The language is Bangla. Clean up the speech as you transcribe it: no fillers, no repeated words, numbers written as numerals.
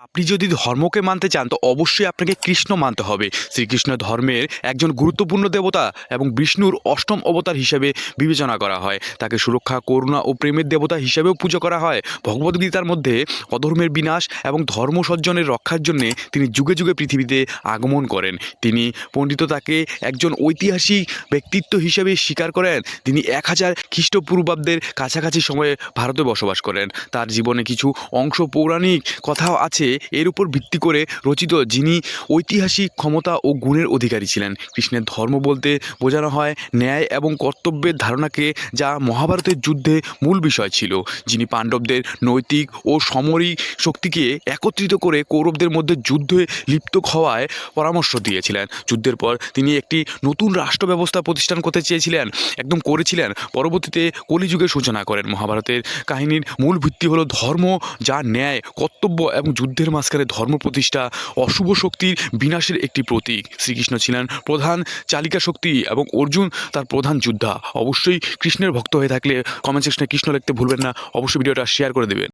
আপনি যদি ধর্মকে মানতে চান তো অবশ্যই আপনাকে কৃষ্ণ মানতে হবে। শ্রীকৃষ্ণ ধর্মের একজন গুরুত্বপূর্ণ দেবতা এবং বিষ্ণুর অষ্টম অবতার হিসেবে বিবেচনা করা হয়। তাকে সুরক্ষা, করুণা ও প্রেমের দেবতা হিসেবেও পুজো করা হয়। ভগবদ্গীতার মধ্যে অধর্মের বিনাশ এবং ধর্ম সজ্জনের রক্ষার জন্যে তিনি যুগে যুগে পৃথিবীতে আগমন করেন। তিনি পণ্ডিততাকে একজন ঐতিহাসিক ব্যক্তিত্ব হিসেবে স্বীকার করেন। তিনি 1000 খ্রিস্টপূর্বাব্দের কাছাকাছি সময়ে ভারতে বসবাস করেন। তার জীবনে কিছু অংশ পৌরাণিক কথাও আছে এর উপর ভিত্তি করে রচিত, যিনি ঐতিহাসিক ক্ষমতা ও গুণের অধিকারী ছিলেন। কৃষ্ণের ধর্ম বলতে বোঝানো হয় ন্যায় এবং কর্তব্যের ধারণাকে, যা মহাভারতের যুদ্ধে মূল বিষয় ছিল। যিনি পাণ্ডবদের নৈতিক ও সামরিক শক্তিকে একত্রিত করে কৌরবদের মধ্যে যুদ্ধে লিপ্ত হওয়ায় পরামর্শ দিয়েছিলেন। যুদ্ধের পর তিনি একটি নতুন রাষ্ট্র ব্যবস্থা প্রতিষ্ঠান করতে চেয়েছিলেন, করেছিলেন। পরবর্তীতে কলিযুগের সূচনা করেন। মহাভারতের কাহিনীর মূল ভিত্তি হলো ধর্ম, যা ন্যায়, কর্তব্য এবং যুদ্ধের মাঝখানে ধর্ম প্রতিষ্ঠা, অশুভ শক্তির বিনাশের একটি প্রতীক। শ্রীকৃষ্ণ ছিলেন প্রধান চালিকা শক্তি এবং অর্জুন তার প্রধান যোদ্ধা। অবশ্যই কৃষ্ণের ভক্ত হয়ে থাকলে কমেন্ট সেকশনে কৃষ্ণ লিখতে ভুলবেন না। অবশ্যই ভিডিওটা শেয়ার করে দেবেন।